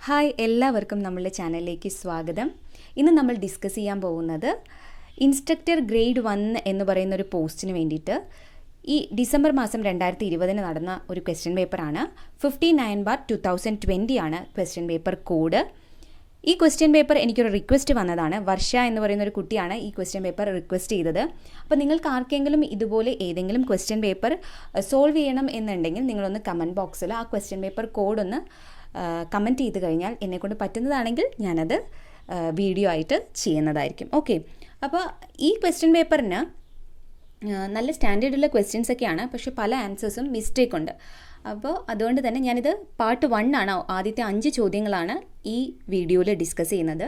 Hi, എല്ലാവർക്കും നമ്മളുടെ ചാനലിലേക്ക് സ്വാഗതം. ഇന്ന് നമ്മൾ ഡിസ്കസ് ചെയ്യാൻ പോകുന്നത് ഇൻസ്ട്രക്ടർ ഗ്രേഡ് 1 എന്ന് പറയുന്ന ഒരു പോസ്റ്റിന് വേണ്ടിയിട്ട് ഈ ഡിസംബർ മാസം 2020 നടന്ന ഒരു ക്വസ്റ്റ്യൻ പേപ്പറാണ്. 59/2020 ആണ് ക്വസ്റ്റ്യൻ പേപ്പർ കോഡ്. ഈ ക്വസ്റ്റ്യൻ പേപ്പർ എനിക്കൊരു റിക്വസ്റ്റ് വന്നതാണ്. വർഷ എന്ന് പറയുന്ന ഒരു കുട്ടിയാണ് ഈ ക്വസ്റ്റ്യൻ പേപ്പർ റിക്വസ്റ്റ് ചെയ്തത്. അപ്പോൾ നിങ്ങൾക്ക് ആർക്കെങ്കിലും ഇതുപോലെ ഏതെങ്കിലും ക്വസ്റ്റ്യൻ പേപ്പർ സോൾവ് ചെയ്യണം എന്നുണ്ടെങ്കിൽ നിങ്ങളൊന്ന് കമൻറ്റ് ബോക്സിൽ ആ ക്വസ്റ്റ്യൻ പേപ്പർ കോഡൊന്ന് കമൻറ്റ് ചെയ്ത് കഴിഞ്ഞാൽ എന്നെക്കൊണ്ട് പറ്റുന്നതാണെങ്കിൽ ഞാനത് വീഡിയോ ആയിട്ട് ചെയ്യുന്നതായിരിക്കും. ഓക്കെ, അപ്പോൾ ഈ ക്വസ്റ്റ്യൻ പേപ്പറിന് നല്ല സ്റ്റാൻഡേർഡുള്ള ക്വസ്റ്റ്യൻസ് ഒക്കെയാണ്, പക്ഷേ പല ആൻസേഴ്സും മിസ്റ്റേക്ക് ഉണ്ട്. അപ്പോൾ അതുകൊണ്ട് തന്നെ ഞാനിത് പാർട്ട് 1 ആണ്. ആദ്യത്തെ 5 ചോദ്യങ്ങളാണ് ഈ വീഡിയോയിൽ ഡിസ്കസ് ചെയ്യുന്നത്.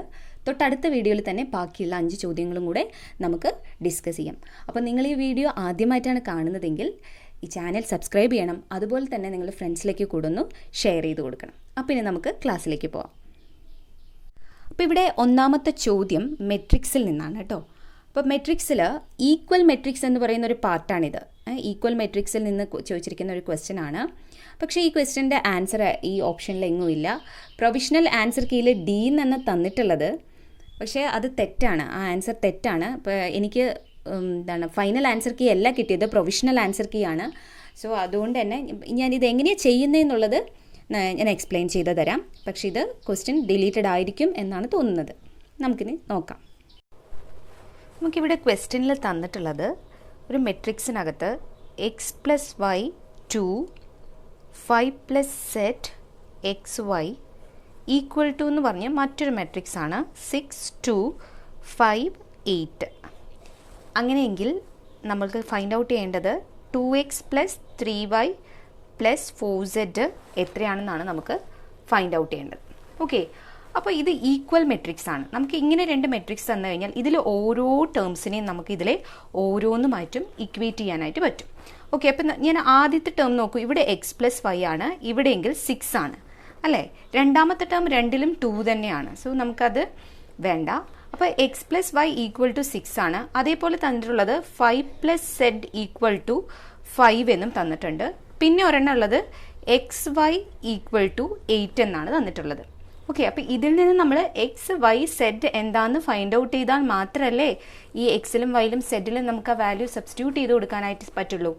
തൊട്ടടുത്ത വീഡിയോയിൽ തന്നെ ബാക്കിയുള്ള 5 ചോദ്യങ്ങളും കൂടെ നമുക്ക് ഡിസ്കസ് ചെയ്യാം. അപ്പോൾ നിങ്ങൾ ഈ വീഡിയോ ആദ്യമായിട്ടാണ് കാണുന്നതെങ്കിൽ ഈ ചാനൽ സബ്സ്ക്രൈബ് ചെയ്യണം. അതുപോലെ തന്നെ നിങ്ങൾ ഫ്രണ്ട്സിലേക്ക് കൂടെ ഒന്ന് ഷെയർ ചെയ്ത് കൊടുക്കണം. അപ്പോൾ ഇനി നമുക്ക് ക്ലാസ്സിലേക്ക് പോവാം. അപ്പോൾ ഇവിടെ ഒന്നാമത്തെ ചോദ്യം മെട്രിക്സിൽ നിന്നാണ് കേട്ടോ. അപ്പോൾ മെട്രിക്സിൽ ഈക്വൽ മെട്രിക്സ് എന്ന് പറയുന്ന ഒരു പാർട്ടാണിത്. ഈക്വൽ മെട്രിക്സിൽ നിന്ന് ചോദിച്ചിരിക്കുന്ന ഒരു ക്വസ്റ്റ്യൻ ആണ്. പക്ഷേ ഈ ക്വസ്റ്റ്യൻ്റെ ആൻസർ ഈ ഓപ്ഷനിൽ എങ്ങുമില്ല. പ്രൊവിഷണൽ ആൻസർ കീയിൽ ഡി എന്നാണ് തന്നിട്ടുള്ളത്, പക്ഷേ അത് തെറ്റാണ്. ആ ആൻസർ തെറ്റാണ്. അപ്പോൾ എനിക്ക് ഫൈനൽ ആൻസർ കീ അല്ല കിട്ടിയത്, പ്രൊവിഷണൽ ആൻസർ കീ ആണ്. സോ അതുകൊണ്ട് തന്നെ ഞാനിത് എങ്ങനെയാണ് ചെയ്യുന്നതെന്നുള്ളത് ഞാൻ എക്സ്പ്ലെയിൻ ചെയ്ത് തരാം. പക്ഷേ ഇത് ക്വസ്റ്റ്യൻ ഡിലീറ്റഡ് ആയിരിക്കും എന്നാണ് തോന്നുന്നത്. നമുക്കിനി നോക്കാം. നമുക്കിവിടെ ക്വസ്റ്റ്യനിൽ തന്നിട്ടുള്ളത് ഒരു മെട്രിക്സിനകത്ത് x+y 2 5+z xy = എന്ന് പറഞ്ഞ് മറ്റൊരു മെട്രിക്സ് ആണ് 6 2 5 8. അങ്ങനെയെങ്കിൽ നമ്മൾക്ക് ഫൈൻഡ് ഔട്ട് ചെയ്യേണ്ടത് 2x + 3y + 4z എത്രയാണെന്നാണ് നമുക്ക് ഫൈൻഡ് ഔട്ട് ചെയ്യേണ്ടത്. ഓക്കെ, അപ്പോൾ ഇത് ഈക്വൽ മെട്രിക്സ് ആണ്. നമുക്ക് ഇങ്ങനെ 2 മെട്രിക്സ് തന്നു കഴിഞ്ഞാൽ ഇതിൽ ഓരോ ടേംസിനെയും നമുക്ക് ഇതിലെ ഓരോന്നുമായിട്ടും ഇക്വേറ്റ് ചെയ്യാനായിട്ട് പറ്റും. ഓക്കെ, അപ്പം ഞാൻ ആദ്യത്തെ ടേം നോക്കൂ. ഇവിടെ x+y ആണ്, ഇവിടെയെങ്കിൽ 6 ആണ് അല്ലേ. രണ്ടാമത്തെ ടേം രണ്ടിലും 2 തന്നെയാണ്. സോ നമുക്കത് വേണ്ട. അപ്പോൾ x+y = 6 ആണ്. അതേപോലെ തന്നിട്ടുള്ളത് 5+z = 5 എന്നും തന്നിട്ടുണ്ട്. പിന്നെ ഒരെണ്ണം ഉള്ളത് xy = 8 എന്നാണ് തന്നിട്ടുള്ളത്. ഓക്കെ, അപ്പോൾ ഇതിൽ നിന്ന് നമ്മൾ എക്സ് വൈ സെഡ് എന്താണെന്ന് ഫൈൻഡ് ഔട്ട് ചെയ്താൽ മാത്രമല്ലേ ഈ എക്സിലും വൈയിലും സെഡിലും നമുക്ക് ആ വാല്യൂ സബ്സ്റ്റിറ്റ്യൂട്ട് ചെയ്ത് കൊടുക്കാനായിട്ട് പറ്റുള്ളൂ.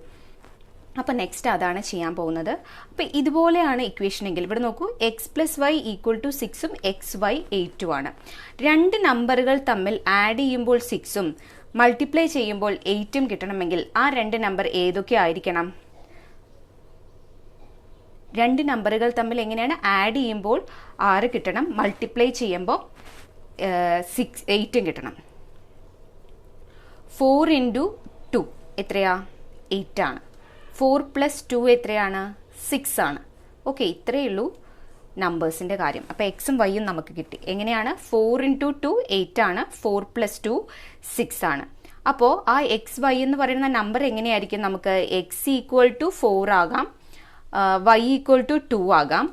അപ്പോൾ നെക്സ്റ്റ് അതാണ് ചെയ്യാൻ പോകുന്നത്. അപ്പോൾ ഇതുപോലെയാണ് ഇക്വേഷൻ എങ്കിൽ ഇവിടെ നോക്കൂ, x+y = 6ഉം xy 8ഉം ആണ്. 2 നമ്പറുകൾ തമ്മിൽ ആഡ് ചെയ്യുമ്പോൾ 6ഉം മൾട്ടിപ്ലൈ ചെയ്യുമ്പോൾ 8ഉം കിട്ടണമെങ്കിൽ ആ 2 നമ്പർ ഏതൊക്കെ ആയിരിക്കണം? 2 നമ്പറുകൾ തമ്മിൽ എങ്ങനെയാണ് ആഡ് ചെയ്യുമ്പോൾ 6 കിട്ടണം, മൾട്ടിപ്ലൈ ചെയ്യുമ്പോൾ 8ഉം കിട്ടണം. 4 × 2 എത്രയാ? 8 ആണ്. 4 + 2 എത്രയാണ്? 6 ആണ്. ഓക്കെ, ഇത്രയേ ഉള്ളൂ നമ്പേഴ്സിൻ്റെ കാര്യം. അപ്പോൾ എക്സും വൈയും നമുക്ക് കിട്ടി. എങ്ങനെയാണ്? 4 × 2 8 ആണ്, 4 + 2 6 ആണ്. അപ്പോൾ ആ എക്സ് വൈ എന്ന് പറയുന്ന നമ്പർ എങ്ങനെയായിരിക്കും? നമുക്ക് x = 4 ആകാം, y = 2 ആകാം,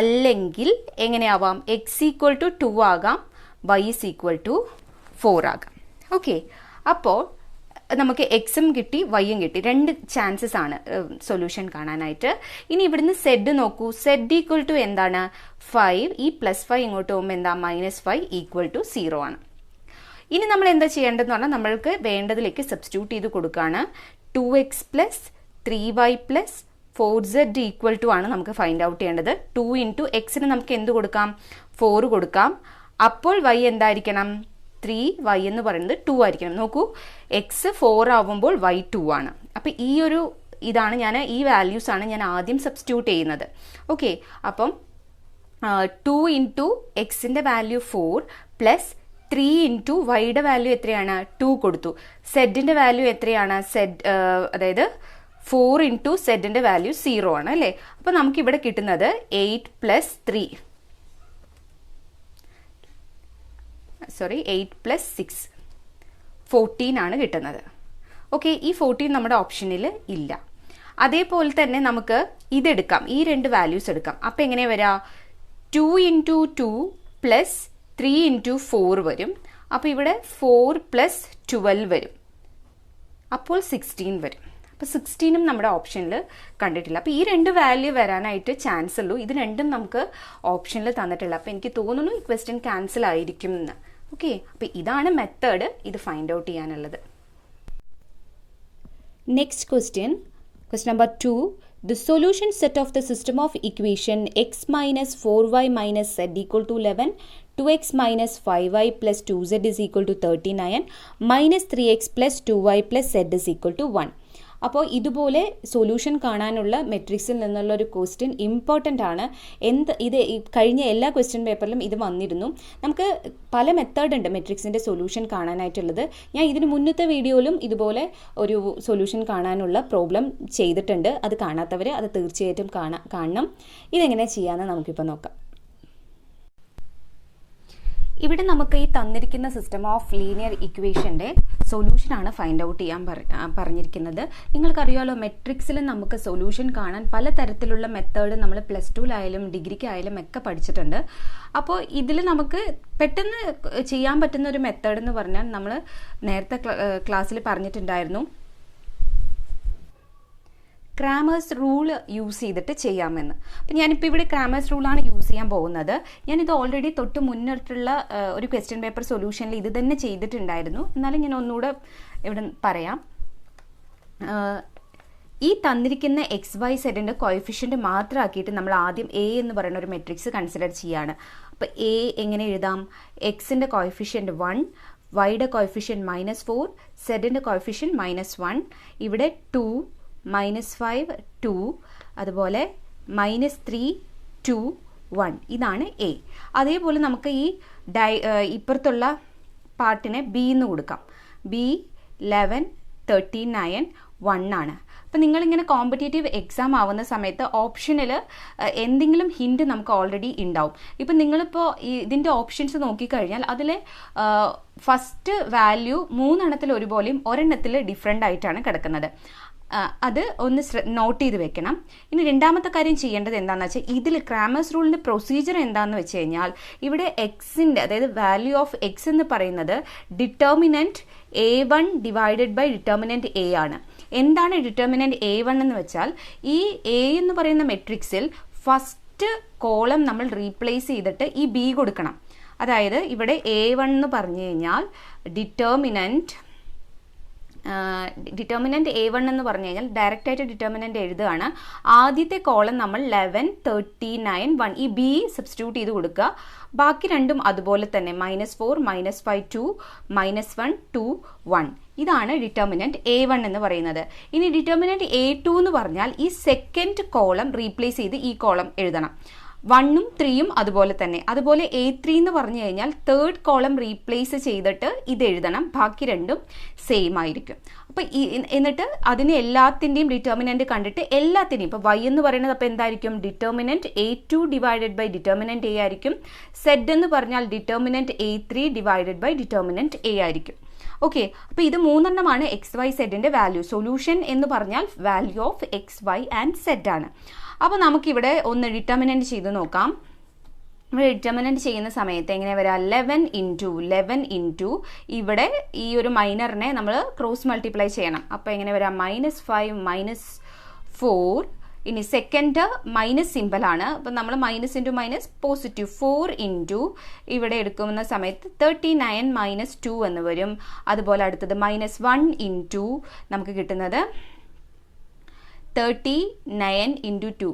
അല്ലെങ്കിൽ എങ്ങനെയാവാം? x = 2 ആകാം, y = 4 ആകാം. ഓക്കെ, അപ്പോൾ നമുക്ക് എക്സും കിട്ടി, വൈയും കിട്ടി. 2 ചാൻസസ് ആണ് സൊല്യൂഷൻ കാണാനായിട്ട്. ഇനി ഇവിടുന്ന് സെഡ് നോക്കൂ. സെഡ് = എന്താണ്? 5. ഈ +5 ഇങ്ങോട്ട് പോകുമ്പോൾ എന്താ? -5 = 0 ആണ്. ഇനി നമ്മൾ എന്താ ചെയ്യേണ്ടതെന്ന് പറഞ്ഞാൽ നമ്മൾക്ക് വേണ്ടതിലേക്ക് സബ്സ്റ്റിറ്റ്യൂട്ട് ചെയ്ത് കൊടുക്കുകയാണ്. 2x + 3y + 4z = ആണ് നമുക്ക് ഫൈൻഡ് ഔട്ട് ചെയ്യേണ്ടത്. 2 × x നമുക്ക് എന്ത് കൊടുക്കാം? 4 കൊടുക്കാം. അപ്പോൾ y എന്തായിരിക്കണം? 3y എന്ന് പറയുന്നത് 2 ആയിരിക്കണം. നോക്കൂ, x 4 ആവുമ്പോൾ y 2 ആണ്. അപ്പോൾ ഈ ഒരു ഇതാണ് ഈ വാല്യൂസ് ആണ് ഞാൻ ആദ്യം സബ്സ്റ്റിറ്റ്യൂട്ട് ചെയ്യുന്നത്. ഓക്കെ, അപ്പം 2 × x-ന്റെ വാല്യൂ 4 + 3 × y-യുടെ വാല്യൂ എത്രയാണ്? 2 കൊടുത്തു. z-ന്റെ വാല്യൂ എത്രയാണ്? അതായത് 4 × z-ന്റെ വാല്യൂ 0 ആണ് അല്ലേ. അപ്പോൾ നമുക്ക് ഇവിടെ കിട്ടുന്നത് 8 + 6 14 ആണ് കിട്ടുന്നത്. ഓക്കെ, ഈ 14 നമ്മുടെ ഓപ്ഷനിൽ ഇല്ല. അതേപോലെ തന്നെ നമുക്ക് ഇതെടുക്കാം, ഈ 2 വാല്യൂസ് എടുക്കാം. അപ്പോൾ എങ്ങനെയാ വരിക? 2 × 2 + 3 × 4 വരും. അപ്പോൾ ഇവിടെ 4 + 12 വരും. അപ്പോൾ 16 വരും. അപ്പോൾ 16 നമ്മുടെ ഓപ്ഷനിൽ കണ്ടിട്ടില്ല. അപ്പോൾ ഈ 2 വാല്യൂ വരാനായിട്ട് ചാൻസ് ഉള്ളൂ. ഇത് രണ്ടും നമുക്ക് ഓപ്ഷനിൽ തന്നിട്ടില്ല. അപ്പോൾ എനിക്ക് തോന്നുന്നു ഈ ക്വസ്റ്റ്യൻ ക്യാൻസൽ ആയിരിക്കും എന്ന്. ഓക്കെ, അപ്പോൾ ഇതാണ് മെത്തേഡ് ഇത് ഫൈൻഡ് ഔട്ട് ചെയ്യാനുള്ളത്. Next question number 2. The solution set of the system of equation x minus 4y minus z equal to 11, 2x minus 5y plus 2z is equal to 39, minus 3x plus 2y plus z is equal to 1. അപ്പോൾ ഇതുപോലെ solution കാണാനുള്ള മെട്രിക്സിൽ നിന്നുള്ള ഒരു question important ആണ്. ഇത് കഴിഞ്ഞ എല്ലാ question പേപ്പറിലും ഇത് വന്നിരുന്നു. നമുക്ക് പല മെത്തേഡ് ഉണ്ട് മെട്രിക്സിൻ്റെ സൊല്യൂഷൻ കാണാനായിട്ടുള്ളത്. ഞാൻ ഇതിന് മുന്നത്തെ വീഡിയോയിലും ഇതുപോലെ ഒരു സൊല്യൂഷൻ കാണാനുള്ള പ്രോബ്ലം ചെയ്തിട്ടുണ്ട്. അത് കാണാത്തവർ അത് തീർച്ചയായിട്ടും കാണണം. ഇതെങ്ങനെ ചെയ്യാമെന്ന് നമുക്കിപ്പോൾ നോക്കാം. ഇവിടെ നമുക്ക് ഈ തന്നിരിക്കുന്ന സിസ്റ്റം ഓഫ് ലീനിയർ ഇക്വേഷൻ്റെ സൊല്യൂഷനാണ് ഫൈൻഡ് ഔട്ട് ചെയ്യാൻ പറഞ്ഞിരിക്കുന്നത്. നിങ്ങൾക്കറിയാമല്ലോ മെട്രിക്സിൽ നമുക്ക് സൊല്യൂഷൻ കാണാൻ പലതരത്തിലുള്ള മെത്തേഡ് നമ്മൾ +2-ലായാലും ഡിഗ്രിക്കായാലും ഒക്കെ പഠിച്ചിട്ടുണ്ട്. അപ്പോൾ ഇതിൽ നമുക്ക് പെട്ടെന്ന് ചെയ്യാൻ പറ്റുന്ന ഒരു മെത്തേഡ് എന്ന് പറഞ്ഞാൽ നമ്മൾ നേരത്തെ ക്ലാസ്സിൽ പറഞ്ഞിട്ടുണ്ടായിരുന്നു, ക്രാമേഴ്സ് റൂൾ യൂസ് ചെയ്തിട്ട് ചെയ്യാമെന്ന്. അപ്പം ഞാനിപ്പോൾ ഇവിടെ ക്രാമേഴ്സ് റൂളാണ് യൂസ് ചെയ്യാൻ പോകുന്നത്. ഞാനിത് ഓൾറെഡി തൊട്ട് മുന്നിട്ടുള്ള ഒരു ക്വസ്റ്റ്യൻ പേപ്പർ സൊല്യൂഷനിൽ ഇത് തന്നെ ചെയ്തിട്ടുണ്ടായിരുന്നു. എന്നാലും ഞാൻ ഒന്നുകൂടെ ഇവിടെ പറയാം. ഈ തന്നിരിക്കുന്ന XYZൻ്റെ കോഎഫിഷ്യൻ്റ് മാത്രമാക്കിയിട്ട് നമ്മൾ ആദ്യം A എന്ന് പറയുന്ന ഒരു മെട്രിക്സ് കൺസിഡർ ചെയ്യുകയാണ്. അപ്പോൾ A എങ്ങനെ എഴുതാം? എക്സിൻ്റെ കോഎഫിഷ്യൻ്റ് 1, വൈയുടെ കോഎഫിഷ്യൻ്റ് -4, സെഡിൻ്റെ കോഎഫിഷ്യൻ്റ് -1, ഇവിടെ 2, -5 2, അതുപോലെ -3 2 1. ഇതാണ് A. അതേപോലെ നമുക്ക് ഈ ഇപ്പുറത്തുള്ള പാർട്ടിനെ B എന്ന് കൊടുക്കാം. B 11 39 1 ആണ്. അപ്പം നിങ്ങളിങ്ങനെ കോമ്പറ്റേറ്റീവ് എക്സാം ആവുന്ന സമയത്ത് ഓപ്ഷനിൽ എന്തെങ്കിലും ഹിൻറ്റ് നമുക്ക് ഓൾറെഡി ഉണ്ടാവും. ഇപ്പം നിങ്ങളിപ്പോൾ ഇതിൻ്റെ ഓപ്ഷൻസ് നോക്കിക്കഴിഞ്ഞാൽ അതിൽ ഫസ്റ്റ് വാല്യൂ 3 എണ്ണത്തിൽ ഒരുപോലെയും ഒരെണ്ണത്തിൽ ഡിഫറെൻ്റ് ആയിട്ടാണ് കിടക്കുന്നത്. അത് ഒന്ന് നോട്ട് ചെയ്ത് വെക്കണം. ഇനി രണ്ടാമത്തെ കാര്യം ചെയ്യേണ്ടത് എന്താണെന്ന് വെച്ചാൽ ഇതിൽ ക്രാമേഴ്സ് റൂളിൻ്റെ പ്രൊസീജിയർ എന്താണെന്ന് വെച്ച് കഴിഞ്ഞാൽ ഇവിടെ എക്സിൻ്റെ അതായത് വാല്യൂ ഓഫ് എക്സ് എന്ന് പറയുന്നത് determinant A1 divided by determinant A ആണ്. എന്താണ് ഡിറ്റർമിനൻറ്റ് A1 എന്ന് വെച്ചാൽ ഈ A എന്ന് പറയുന്ന മെട്രിക്സിൽ ഫസ്റ്റ് കോളം നമ്മൾ റീപ്ലേസ് ചെയ്തിട്ട് ഈ B കൊടുക്കണം. അതായത് ഇവിടെ A1 എന്ന് പറഞ്ഞു കഴിഞ്ഞാൽ ഡിറ്റർമിനൻറ്റ് A1 എന്ന് പറഞ്ഞു കഴിഞ്ഞാൽ ഡയറക്റ്റായിട്ട് ഡിറ്റർമിനൻ്റ് എഴുതുകയാണ്. ആദ്യത്തെ കോളം നമ്മൾ 11 39 1 ഈ B സബ്സ്റ്റിറ്റ്യൂട്ട് ചെയ്ത് കൊടുക്കുക. ബാക്കി രണ്ടും അതുപോലെ തന്നെ -4 -5 2 -1 2 1. ഇതാണ് ഡിറ്റർമിനൻറ്റ് A1 എന്ന് പറയുന്നത്. ഇനി ഡിറ്റർമിനൻറ്റ് A2 എന്ന് പറഞ്ഞാൽ ഈ സെക്കൻഡ് കോളം റീപ്ലേസ് ചെയ്ത് ഈ കോളം എഴുതണം. 1ഉം 3ഉം അതുപോലെ തന്നെ. അതുപോലെ A3 എന്ന് പറഞ്ഞു കഴിഞ്ഞാൽ തേർഡ് കോളം റീപ്ലേസ് ചെയ്തിട്ട് ഇത് എഴുതണം. ബാക്കി രണ്ടും സെയിം ആയിരിക്കും. അപ്പോൾ എന്നിട്ട് അതിന് എല്ലാത്തിൻ്റെയും ഡിറ്റർമിനൻറ്റ് കണ്ടിട്ട് എല്ലാത്തിൻ്റെയും ഇപ്പോൾ Y എന്ന് പറയുന്നത് അപ്പോൾ എന്തായിരിക്കും? Determinant A2 divided by determinant A ആയിരിക്കും. Z എന്ന് പറഞ്ഞാൽ determinant A3 divided by determinant A ആയിരിക്കും. ഓക്കെ, അപ്പോൾ ഇത് 3 എണ്ണമാണ് XYZൻ്റെ വാല്യൂ. സൊല്യൂഷൻ എന്ന് പറഞ്ഞാൽ value of XY and Z ആണ്. അപ്പോൾ നമുക്കിവിടെ ഒന്ന് ഡിറ്റർമിനൻറ്റ് ചെയ്ത് നോക്കാം. ഇവിടെ ഡിറ്റർമിനൻറ്റ് ചെയ്യുന്ന സമയത്ത് എങ്ങനെ വരാം? 11 ഇൻറ്റു ഇവിടെ ഈ ഒരു മൈനറിനെ നമ്മൾ ക്രോസ് മൾട്ടിപ്ലൈ ചെയ്യണം. അപ്പോൾ എങ്ങനെ വരാം? -5 -4. ഇനി സെക്കൻഡ് മൈനസ് സിമ്പിളാണ്. അപ്പം നമ്മൾ minus into minus positive 4 into ഇവിടെ എടുക്കുന്ന സമയത്ത് 39 -2 എന്ന് വരും. അതുപോലെ അടുത്തത് -1 ഇൻറ്റു നമുക്ക് കിട്ടുന്നത് 39 ഇൻറ്റു 2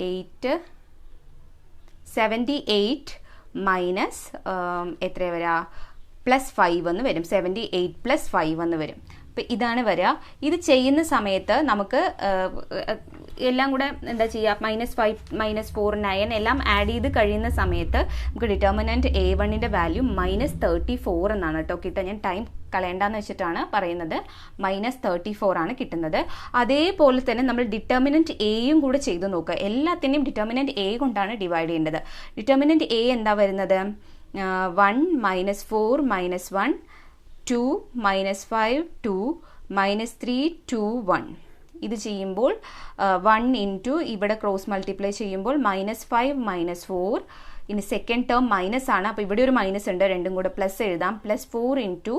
8 78 മൈനസ് എത്ര വരാ? +5 എന്ന് വരും. 78 + 5 എന്ന് വരും. അപ്പം ഇതാണ് വരിക. ഇത് ചെയ്യുന്ന സമയത്ത് നമുക്ക് എല്ലാം കൂടെ എന്താ ചെയ്യുക? -5 -4 9 എല്ലാം ആഡ് ചെയ്ത് കഴിയുന്ന സമയത്ത് നമുക്ക് ഡിറ്റർമിനൻറ്റ് A1ൻ്റെ വാല്യൂ -34 എന്നാണ് കേട്ടോ കിട്ടുക. ഞാൻ ടൈം കളയണ്ടെന്ന് വെച്ചിട്ടാണ് പറയുന്നത്. -34 ആണ് കിട്ടുന്നത്. അതേപോലെ തന്നെ നമ്മൾ ഡിറ്റർമിനൻറ്റ് എയും കൂടെ ചെയ്ത് നോക്കുക. എല്ലാത്തിൻ്റെയും ഡിറ്റർമിനൻറ്റ് A കൊണ്ടാണ് ഡിവൈഡ് ചെയ്യേണ്ടത്. ഡിറ്റർമിനൻറ്റ് A എന്താ വരുന്നത്? 1 -4 -1 2 -5 2 -3 2 1. ഇത് ചെയ്യുമ്പോൾ 1 ഇൻറ്റു ഇവിടെ ക്രോസ് മൾട്ടിപ്ലൈ ചെയ്യുമ്പോൾ -5 -4. ഇനി സെക്കൻഡ് ടേം മൈനസ് ആണ്. അപ്പോൾ ഇവിടെ ഒരു മൈനസ് ഉണ്ട്, രണ്ടും കൂടെ പ്ലസ് എഴുതാം. +4 ഇൻറ്റു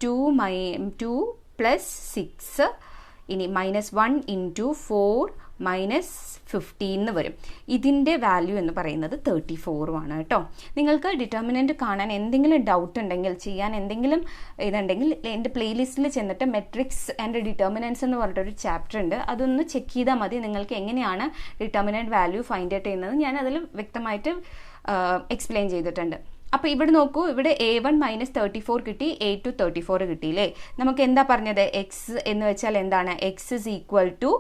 2 + 6. ഇനി -1 ഇൻറ്റു 4 മൈനസ് 15 എന്ന് വരും. ഇതിൻ്റെ വാല്യൂ എന്ന് പറയുന്നത് 34 ആണ് കേട്ടോ. നിങ്ങൾക്ക് ഡിറ്റർമിനൻറ്റ് കാണാൻ എന്തെങ്കിലും ഡൗട്ട് ഉണ്ടെങ്കിൽ, ചെയ്യാൻ എന്തെങ്കിലും ഇതുണ്ടെങ്കിൽ എൻ്റെ പ്ലേലിസ്റ്റിൽ ചെന്നിട്ട് മെട്രിക്സ് ആൻഡ് ഡിറ്റർമിനൻസ് എന്ന് പറഞ്ഞിട്ടൊരു ചാപ്റ്റർ ഉണ്ട്. അതൊന്ന് ചെക്ക് ചെയ്താൽ മതി നിങ്ങൾക്ക് എങ്ങനെയാണ് ഡിറ്റർമിനൻറ്റ് വാല്യൂ ഫൈൻഡ് ഔട്ട് ചെയ്യുന്നത്. ഞാൻ അതിൽ വ്യക്തമായിട്ട് എക്സ്പ്ലെയിൻ ചെയ്തിട്ടുണ്ട്. അപ്പോൾ ഇവിടെ നോക്കൂ, ഇവിടെ A1 - 34 കിട്ടി, A2 34 കിട്ടിയില്ലേ. നമുക്ക് എന്താ പറഞ്ഞത്, എക്സ് എന്ന് വെച്ചാൽ എന്താണ്, X is equal to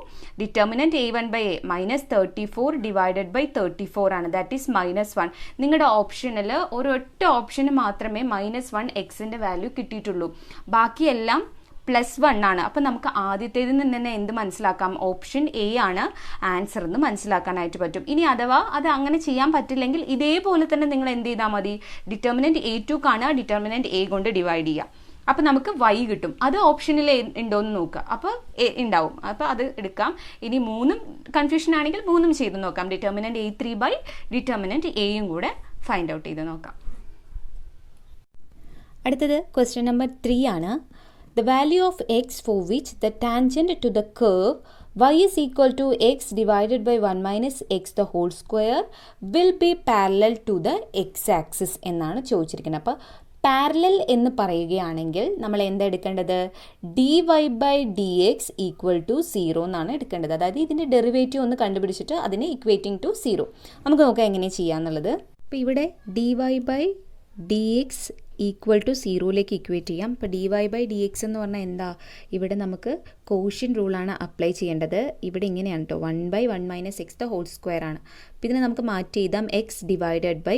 determinant A1/A -34 divided by 34 ആണ്, ദാറ്റ് ഈസ് -1. നിങ്ങളുടെ ഓപ്ഷനിൽ ഒരൊറ്റ ഓപ്ഷന് മാത്രമേ -1 എക്സിൻ്റെ വാല്യൂ കിട്ടിയിട്ടുള്ളൂ, ബാക്കിയെല്ലാം +1 ആണ്. അപ്പം നമുക്ക് ആദ്യത്തേതിൽ നിന്ന് തന്നെ എന്ത് മനസ്സിലാക്കാം, ഓപ്ഷൻ എ ആണ് ആൻസർ എന്ന് മനസ്സിലാക്കാനായിട്ട് പറ്റും. ഇനി അഥവാ അത് അങ്ങനെ ചെയ്യാൻ പറ്റില്ലെങ്കിൽ ഇതേപോലെ തന്നെ നിങ്ങൾ എന്ത് ചെയ്താൽ മതി, ഡിറ്റർമിനൻറ്റ് A2 കാണുക, ഡിറ്റർമിനൻറ്റ് A കൊണ്ട് ഡിവൈഡ് ചെയ്യുക. അപ്പം നമുക്ക് y കിട്ടും. അത് ഓപ്ഷനിൽ ഉണ്ടോയെന്ന് നോക്കുക, അപ്പോൾ ഉണ്ടാവും, അപ്പോൾ അത് എടുക്കാം. ഇനി 3 കൺഫ്യൂഷൻ ആണെങ്കിൽ 3 ചെയ്ത് നോക്കാം. ഡിറ്റർമിനൻറ്റ് A3 ബൈ ഡിറ്റർമിനൻറ്റ് എയും കൂടെ ഫൈൻഡ് ഔട്ട് ചെയ്ത് നോക്കാം. അടുത്തത് ക്വസ്റ്റ്യൻ നമ്പർ 3 ആണ്. The value of x for which the tangent to the curve y is equal to x divided by 1 minus x the whole square will be parallel to the x-axis എന്നാണ് ചോദിച്ചിരിക്കുന്നത്. അപ്പോൾ parallel എന്ന് പറയുകയാണെങ്കിൽ നമ്മൾ എന്താ എടുക്കേണ്ടത്, dy/dx equal to 0 എന്നാണ് എടുക്കേണ്ടത്. അതായത് ഇതിൻ്റെ ഡെറിവേറ്റീവ് ഒന്ന് കണ്ടുപിടിച്ചിട്ട് അതിനെ ഇക്വേറ്റിംഗ് ടു 0 നമുക്ക് നോക്കാം എങ്ങനെ ചെയ്യാന്നുള്ളത്. അപ്പോൾ ഇവിടെ dy/dx ഈക്വൽ ടു 0യിലേക്ക് ഇക്വേറ്റ് ചെയ്യാം. ഇപ്പോൾ dy/dx എന്ന് പറഞ്ഞാൽ എന്താ, ഇവിടെ നമുക്ക് കോഷ്യൻ റൂളാണ് അപ്ലൈ ചെയ്യേണ്ടത്. ഇവിടെ ഇങ്ങനെയാണ് കേട്ടോ, 1/1 minus X the whole square ആണ്. അപ്പോൾ ഇതിനെ നമുക്ക് മാറ്റി എഴുതാം, X divided by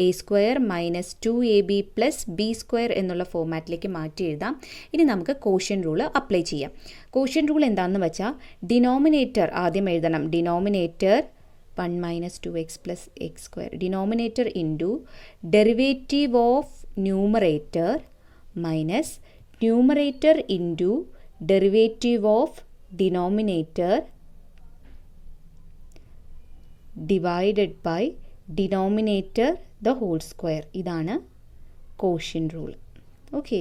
a² minus 2ab plus b² എന്നുള്ള ഫോമാറ്റിലേക്ക് മാറ്റി എഴുതാം. ഇനി നമുക്ക് കോഷ്യൻ റൂൾ അപ്ലൈ ചെയ്യാം. കോഷ്യൻ റൂൾ എന്താണെന്ന് വെച്ചാൽ ഡിനോമിനേറ്റർ ആദ്യം എഴുതണം, denominator 1 minus 2x plus x², denominator into derivative of numerator minus numerator into derivative of denominator divided by denominator the whole square. ഇതാണ് quotient rule. ഓക്കെ,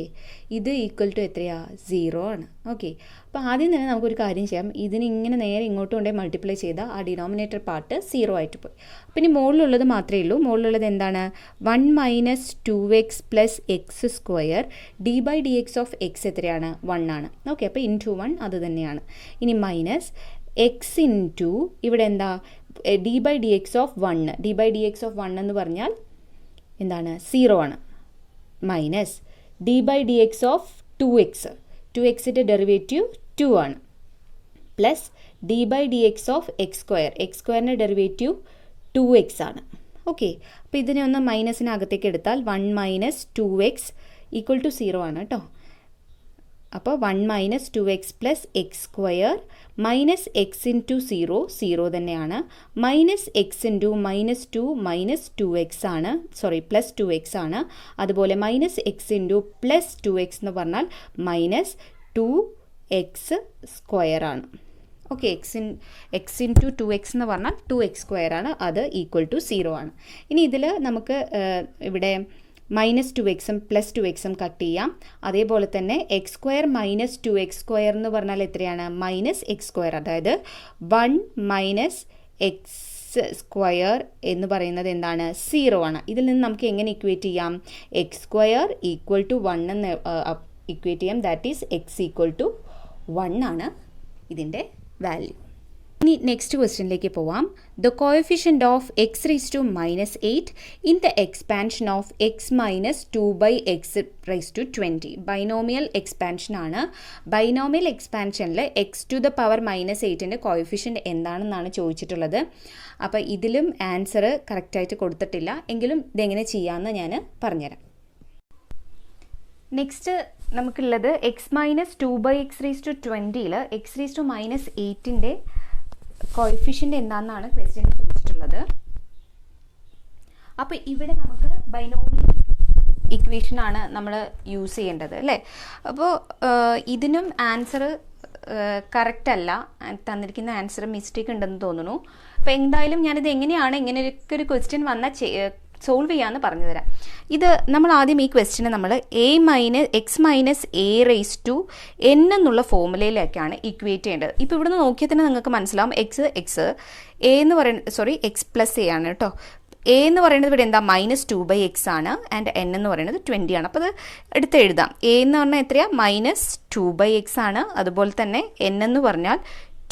ഇത് equal to എത്രയാ, 0 ആണ്. Okay, അപ്പോൾ ആദ്യം തന്നെ നമുക്കൊരു കാര്യം ചെയ്യാം, ഇതിന് ഇങ്ങനെ നേരെ ഇങ്ങോട്ട് കൊണ്ടേ മൾട്ടിപ്ലൈ ചെയ്താൽ ആ ഡിനോമിനേറ്റർ പാർട്ട് 0 ആയിട്ട് പോയി. അപ്പോൾ ഇനി മുകളിലുള്ളത് മാത്രമേ ഉള്ളൂ. മുകളിലുള്ളത് എന്താണ്, 1 minus 2x plus x² d/dx of x എത്രയാണ്, 1 ആണ്. ഓക്കെ, അപ്പോൾ ഇൻറ്റു 1 അത് തന്നെയാണ്. ഇനി മൈനസ് x ഇൻറ്റു ഇവിടെ എന്താ, d/dx ഓഫ് 1, d/dx ഓഫ് 1 എന്ന് പറഞ്ഞാൽ എന്താണ്, 0 ആണ്. Minus d/dx of 2x, 2xൻ്റെ derivative 2 ആണ്. Plus d/dx of x², x²ൻ്റെ derivative 2x ആണ്. ഓക്കെ, അപ്പോൾ ഇതിനെ ഒന്ന് മൈനസിനകത്തേക്ക് എടുത്താൽ 1 മൈനസ് 2x ഈക്വൽ ടു 0 ആണ് കേട്ടോ. അപ്പോൾ 1 minus 2x plus x² minus X into 0 തന്നെയാണ്. Minus X into -2 minus 2x ആണ്, സോറി പ്ലസ് 2x ആണ്. അതുപോലെ minus X into plus 2x എന്ന് പറഞ്ഞാൽ മൈനസ് 2x² ആണ്. ഓക്കെ, എക്സ് ഇൻറ്റു 2x എന്ന് പറഞ്ഞാൽ 2x² ആണ്, അത് ഈക്വൽ ടു 0 ആണ്. ഇനി ഇതിൽ നമുക്ക് ഇവിടെ minus 2x plus 2x cut ചെയ്യാം. അതേപോലെ തന്നെ x² മൈനസ് 2x² എന്ന് പറഞ്ഞാൽ എത്രയാണ്, മൈനസ് x², അതായത് 1 മൈനസ് x² എന്ന് പറയുന്നത് എന്താണ്, 0 ആണ്. ഇതിൽ നിന്ന് നമുക്ക് എങ്ങനെ ഇക്വേറ്റ് ചെയ്യാം, x² ഈക്വൽ ടു 1 എന്ന് ഇക്വേറ്റ് ചെയ്യാം. That is x equal to 1 ആണ് ഇതിൻ്റെ വാല്യൂ. ഇനി നെക്സ്റ്റ് ക്വസ്റ്റ്യനിലേക്ക് പോവാം. The coefficient of x⁻⁻8 in the expansion of x-2/x⁻20 binomial expansion ആണ്. ബൈനോമിയൽ എക്സ്പാൻഷനിൽ x⁻⁻8ൻ്റെ കോഎഫിഷ്യൻ്റ് എന്താണെന്നാണ് ചോദിച്ചിട്ടുള്ളത്. അപ്പോൾ ഇതിലും ആൻസർ കറക്റ്റായിട്ട് കൊടുത്തിട്ടില്ല, എങ്കിലും ഇതെങ്ങനെ ചെയ്യാമെന്ന് ഞാൻ പറഞ്ഞുതരാം. നെക്സ്റ്റ് നമുക്കുള്ളത് x-2/x⁻20യിൽ x⁻⁻8ൻ്റെ കോഎഫിഷ്യൻ്റ് എന്താണെന്നാണ് ക്വസ്റ്റ്യനിൽ ചോദിച്ചിട്ടുള്ളത്. അപ്പോൾ ഇവിടെ നമുക്ക് ബൈനോമിയൽ ഇക്വേഷൻ ആണ് നമ്മൾ യൂസ് ചെയ്യേണ്ടത് അല്ലേ. അപ്പോൾ ഇതിനും ആൻസർ കറക്റ്റ് അല്ല, തന്നിരിക്കുന്ന ആൻസർ മിസ്റ്റേക്ക് ഉണ്ടെന്ന് തോന്നുന്നു. അപ്പോൾ എന്തായാലും ഞാനിത് എങ്ങനെയാണ് ഇങ്ങനെയൊക്കെ ഒരു ക്വസ്റ്റ്യൻ വന്നാൽ സോൾവ് ചെയ്യാമെന്ന് പറഞ്ഞു തരാം. ഇത് നമ്മൾ ആദ്യം ഈ ക്വസ്റ്റിനെ നമ്മൾ x minus a raise to n എന്നുള്ള ഫോർമുലയിലേക്കാണ് ഇക്വേറ്റ് ചെയ്യേണ്ടത്. ഇപ്പോൾ ഇവിടുന്ന് നോക്കിയാൽ തന്നെ നിങ്ങൾക്ക് മനസ്സിലാവും എക്സ് എ എന്ന് പറയുന്നത് എക്സ് പ്ലസ് എ ആണ് കേട്ടോ. എ എന്ന് പറയുന്നത് ഇവിടെ എന്താ -2/x ആണ്, ആൻഡ് എൻ എന്ന് പറയുന്നത് 20 ആണ്. അപ്പോൾ അത് എടുത്ത് എഴുതാം. എ എന്ന് പറഞ്ഞാൽ എത്രയാണ് -2/x ആണ്, അതുപോലെ തന്നെ എൻ എന്ന് പറഞ്ഞാൽ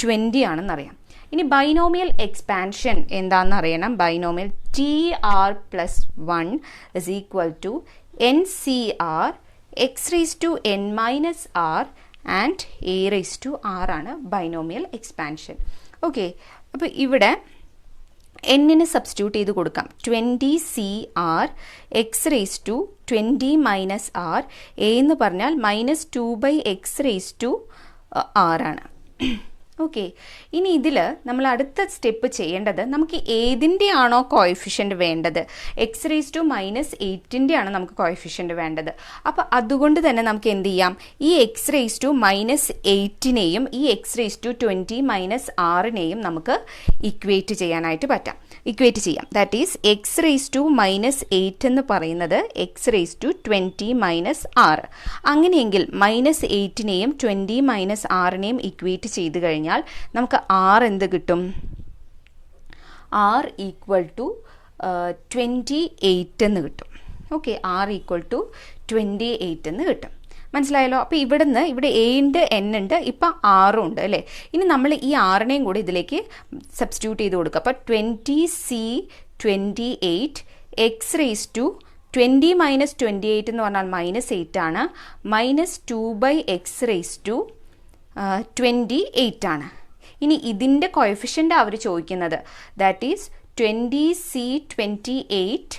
20 ആണെന്നറിയാം. ഇനി ബൈനോമിയൽ എക്സ്പാൻഷൻ എന്താണെന്ന് അറിയണം. Binomial TR+1 is equal to NCR x⁻n−r and a⁻r ആണ് ബൈനോമിയൽ എക്സ്പാൻഷൻ. ഓക്കെ, അപ്പോൾ ഇവിടെ എന്നിന് സബ്സ്റ്റിറ്റ്യൂട്ട് ചെയ്ത് കൊടുക്കാം. 20CR x⁻20−r, a എന്ന് പറഞ്ഞാൽ -2/x⁻r ആണ്. ഓക്കെ, ഇനി ഇതിൽ നമ്മൾ അടുത്ത സ്റ്റെപ്പ് ചെയ്യേണ്ടത് നമുക്ക് ഏതിൻ്റെ ആണോ കോഎഫിഷ്യൻ്റ് വേണ്ടത്, x⁻−8ൻ്റെ ആണ് നമുക്ക് കോഎഫിഷ്യൻ്റ് വേണ്ടത്. അപ്പോൾ അതുകൊണ്ട് തന്നെ നമുക്ക് എന്ത് ചെയ്യാം, ഈ x⁻−8നെയും ഈ x⁻20−rനെയും നമുക്ക് ഇക്വേറ്റ് ചെയ്യാനായിട്ട് ഇക്വേറ്റ് ചെയ്യാം. ദാറ്റ് ഈസ് x⁻8 എന്ന് പറയുന്നത് x⁻20−r. അങ്ങനെയെങ്കിൽ -8നെയും 20−rനെയും ഇക്വേറ്റ് ചെയ്ത് കഴിഞ്ഞാൽ നമുക്ക് r എന്ത് കിട്ടും, r = 28 എന്ന് കിട്ടും. ഓക്കെ, r = 28 എന്ന് കിട്ടും. മനസ്സിലായല്ലോ? അപ്പോൾ ഇവിടെ എയുണ്ട് എൻ ഉണ്ട്, ഇപ്പം ആറും ഉണ്ട് അല്ലേ. ഇനി നമ്മൾ ഈ ആറിനെയും കൂടി ഇതിലേക്ക് സബ്സ്റ്റിറ്റ്യൂട്ട് ചെയ്ത് കൊടുക്കുക. അപ്പോൾ 20C28 x⁻20−28 എന്ന് പറഞ്ഞാൽ -8 ആണ്, -2/x⁻28 ആണ്. ഇനി ഇതിൻ്റെ കോഎഫിഷ്യൻ്റ് അവർ ചോദിക്കുന്നത്, that is 20C28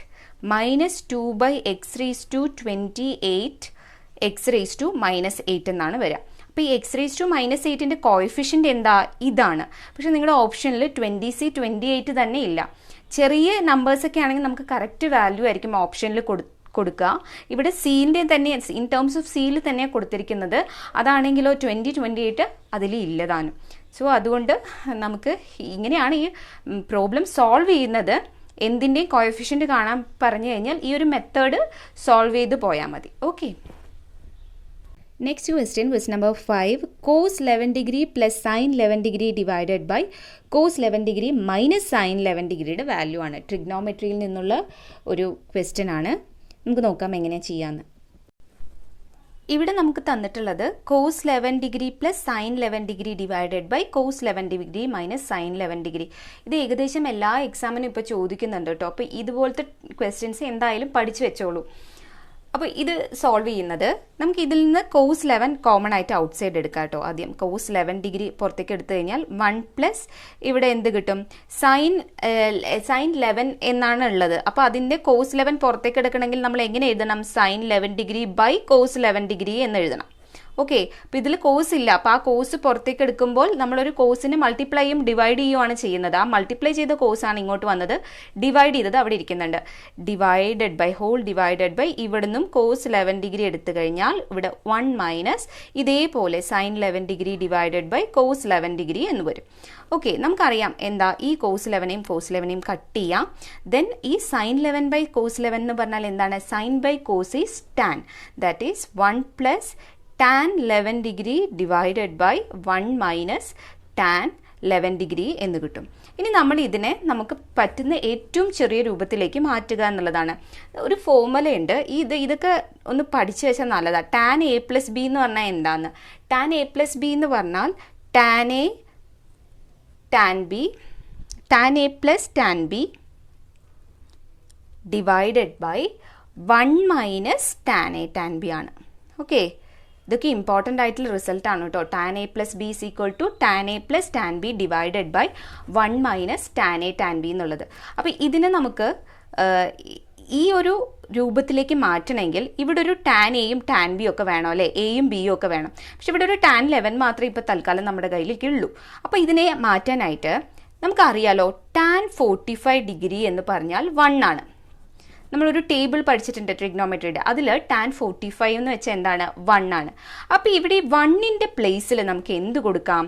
-2/x⁻28 x⁻−8 എന്നാണ് വരിക. അപ്പോൾ ഈ x⁻−8ൻ്റെ കോഎഫിഷ്യൻ്റ് എന്താ, ഇതാണ്. പക്ഷേ നിങ്ങളുടെ ഓപ്ഷനിൽ 20C28 തന്നെ ഇല്ല. ചെറിയ നമ്പേഴ്സൊക്കെ ആണെങ്കിൽ നമുക്ക് കറക്റ്റ് വാല്യൂ ആയിരിക്കും ഓപ്ഷനിൽ കൊടുക്കുക. ഇവിടെ സീലിൻ്റെ തന്നെ ഇൻ ടേംസ് ഓഫ് സീൽ തന്നെയാണ് കൊടുത്തിരിക്കുന്നത്. അതാണെങ്കിലോ 2028 അതിൽ ഇല്ലതാനും. സോ അതുകൊണ്ട് നമുക്ക് ഇങ്ങനെയാണ് ഈ പ്രോബ്ലം സോൾവ് ചെയ്യുന്നത്. എന്തിൻ്റെയും കോഎഫിഷ്യൻ്റ് കാണാൻ പറഞ്ഞു കഴിഞ്ഞാൽ ഈ ഒരു മെത്തേഡ് സോൾവ് ചെയ്ത് പോയാൽ മതി. Okay, next question number 5. cos 11 degree plus sin 11 degree divided by cos 11 degree minus sin 11 ഡിഗ്രിയുടെ വാല്യൂ ആണ്. ട്രിഗ്നോമെട്രിയിൽ നിന്നുള്ള ഒരു ക്വസ്റ്റ്യൻ ആണ്. നമുക്ക് നോക്കാം എങ്ങനെ ചെയ്യാമെന്ന്. ഇവിടെ നമുക്ക് തന്നിട്ടുള്ളത് cos 11 degree plus sin 11 degree divided by cos 11 degree minus sin 11 degree. ഇത് ഏകദേശം എല്ലാ എക്സാമിനും ഇപ്പോൾ ചോദിക്കുന്നുണ്ട് കേട്ടോ. അപ്പോൾ ഇതുപോലത്തെ ക്വസ്റ്റ്യൻസ് എന്തായാലും പഠിച്ചു വെച്ചോളൂ. അപ്പോൾ ഇത് സോൾവ് ചെയ്യുന്നത് നമുക്ക് ഇതിൽ നിന്ന് cos 11 കോമൺ ആയിട്ട് ഔട്ട് സൈഡ് എടുക്കാം കേട്ടോ. ആദ്യം cos 11 ഡിഗ്രി പുറത്തേക്ക് എടുത്തു കഴിഞ്ഞാൽ 1 + ഇവിടെ എന്ത് കിട്ടും, sin 11 എന്നാണ് ഉള്ളത്. അപ്പോൾ അതിൻ്റെ cos 11 പുറത്തേക്ക് എടുക്കണമെങ്കിൽ നമ്മൾ എങ്ങനെ എഴുതണം, sin 11 degree by cos 11 degree എന്ന് എഴുതണം. ഓക്കെ, അപ്പോൾ ഇതിൽ കോസ് ഇല്ല. അപ്പോൾ ആ കോസ് പുറത്തേക്ക് എടുക്കുമ്പോൾ നമ്മളൊരു കോസിനെ മൾട്ടിപ്ലൈയും ഡിവൈഡ് ചെയ്യുകയാണ് ചെയ്യുന്നത്. ആ മൾട്ടിപ്ലൈ ചെയ്ത കോസാണ് ഇങ്ങോട്ട് വന്നത്, ഡിവൈഡ് ചെയ്തത് അവിടെ ഇരിക്കുന്നുണ്ട്. ഡിവൈഡഡ് ബൈ ഇവിടുന്നും cos 11 ഡിഗ്രി എടുത്തു കഴിഞ്ഞാൽ ഇവിടെ 1 - ഇതേപോലെ sin 11 degree divided by cos 11 degree എന്ന് വരും. ഓക്കെ, നമുക്കറിയാം എന്താ, ഈ cos 11നെയും cos 11നെയും കട്ട് ചെയ്യാം. ദെൻ ഈ sin 11 ബൈ cos 11 എന്ന് പറഞ്ഞാൽ എന്താണ്, sin by cos is tan. That is 1 + tan 11 degree divided by 1 - tan 11 degree എന്ന് കിട്ടും. ഇനി നമ്മൾ ഇതിനെ നമുക്ക് പറ്റുന്ന ഏറ്റവും ചെറിയ രൂപത്തിലേക്ക് മാറ്റുക എന്നുള്ളതാണ്. ഒരു ഫോർമുലയുണ്ട്, ഇതൊക്കെ ഒന്ന് പഠിച്ചു വെച്ചാൽ നല്ലതാണ്. tan a + b എന്ന് പറഞ്ഞാൽ എന്താന്ന്, tan a + b എന്ന് പറഞ്ഞാൽ tan a tan b divided by 1 - tan a tan b ആണ്. ഓക്കെ, ഇതൊക്കെ ഇമ്പോർട്ടൻ്റ് ആയിട്ടുള്ള റിസൾട്ട് ആണ് കേട്ടോ. tan a + b = tan a + tan b divided by 1 - tan a tan b എന്നുള്ളത്. അപ്പോൾ ഇതിനെ നമുക്ക് ഈ ഒരു രൂപത്തിലേക്ക് മാറ്റണമെങ്കിൽ ഇവിടെ ഒരു tan എയും tan b ഒക്കെ വേണം അല്ലേ, എയും ബിയും ഒക്കെ വേണം. പക്ഷെ ഇവിടെ ഒരു tan 11 മാത്രമേ ഇപ്പോൾ തൽക്കാലം നമ്മുടെ കയ്യിലേക്ക് ഉള്ളൂ. അപ്പോൾ ഇതിനെ മാറ്റാനായിട്ട് നമുക്കറിയാലോ, tan 45 ഡിഗ്രി എന്ന് പറഞ്ഞാൽ 1 ആണ്. നമ്മളൊരു ടേബിൾ പഠിച്ചിട്ടുണ്ട് ട്രിഗ്നോമെട്രിയുടെ, അതിൽ tan 45 എന്ന് വെച്ചാൽ എന്താണ്, 1 ആണ്. അപ്പോൾ ഇവിടെ 1ൻ്റെ പ്ലേസിൽ നമുക്ക് എന്ത് കൊടുക്കാം,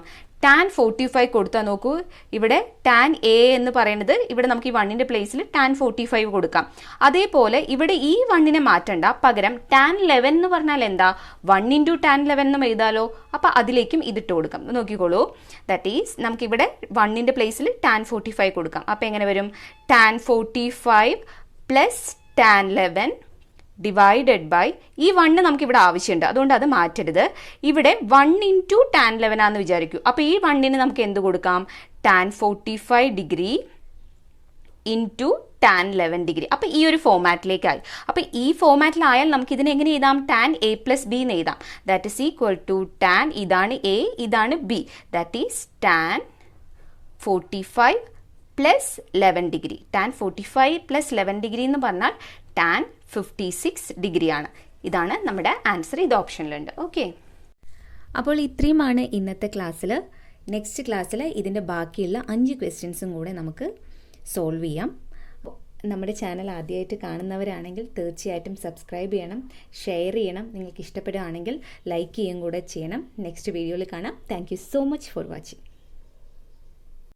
ടാൻ 45 കൊടുത്താൽ നോക്കൂ, ഇവിടെ ടാൻ എ എന്ന് പറയുന്നത് ഇവിടെ നമുക്ക് ഈ 1ന്റെ പ്ലേസിൽ ടാൻ 45 കൊടുക്കാം. അതേപോലെ ഇവിടെ ഈ 1നെ മാറ്റണ്ട, പകരം ടാൻ 11 എന്ന് പറഞ്ഞാൽ എന്താ, 1 ഇൻറ്റു ടാൻ 11 എന്നും എഴുതാലോ. അപ്പോൾ അതിലേക്കും ഇതിട്ട് കൊടുക്കാം. നോക്കിക്കോളൂ, ദാറ്റ് ഈസ് നമുക്കിവിടെ 1ന്റെ പ്ലേസിൽ ടാൻ 45 കൊടുക്കാം. അപ്പോൾ എങ്ങനെ വരും, tan 45 plus tan 11 divided by ഈ 1 നമുക്കിവിടെ ആവശ്യമുണ്ട്, അതുകൊണ്ട് അത് മാറ്റരുത്. ഇവിടെ 1 ഇൻറ്റു ടാൻ 11 ആണെന്ന് വിചാരിക്കൂ. അപ്പോൾ ഈ 1ന് നമുക്ക് എന്ത് കൊടുക്കാം, tan 45 degree into tan 11 degree. അപ്പോൾ ഈ ഒരു ഫോമാറ്റിലേക്കായി. അപ്പോൾ ഈ ഫോമാറ്റിലായാൽ നമുക്ക് ഇതിനെ എങ്ങനെ എഴുതാം, ടാൻ എ പ്ലസ് ബി എന്ന് എഴുതാം. That is equal to tan, ഇതാണ് എ ഇതാണ് b, that is tan 45 plus 11 degree. Tan 45 plus 11 degree എന്ന് പറഞ്ഞാൽ ടാൻ 56 ഡിഗ്രിയാണ്. ഇതാണ് നമ്മുടെ ആൻസർ, ഇത് ഓപ്ഷനിലുണ്ട്. ഓക്കെ, അപ്പോൾ ഇത്രയുമാണ് ഇന്നത്തെ ക്ലാസ്സിൽ. നെക്സ്റ്റ് ക്ലാസ്സിൽ ഇതിൻ്റെ ബാക്കിയുള്ള 5 ക്വസ്റ്റ്യൻസും കൂടെ നമുക്ക് സോൾവ് ചെയ്യാം. നമ്മുടെ ചാനൽ ആദ്യമായിട്ട് കാണുന്നവരാണെങ്കിൽ തീർച്ചയായിട്ടും സബ്സ്ക്രൈബ് ചെയ്യണം, ഷെയർ ചെയ്യണം, നിങ്ങൾക്ക് ഇഷ്ടപ്പെടുകയാണെങ്കിൽ ലൈക്ക് ചെയ്യുകയും കൂടെ ചെയ്യണം. നെക്സ്റ്റ് വീഡിയോയിൽ കാണാം. Thank you so much for watching.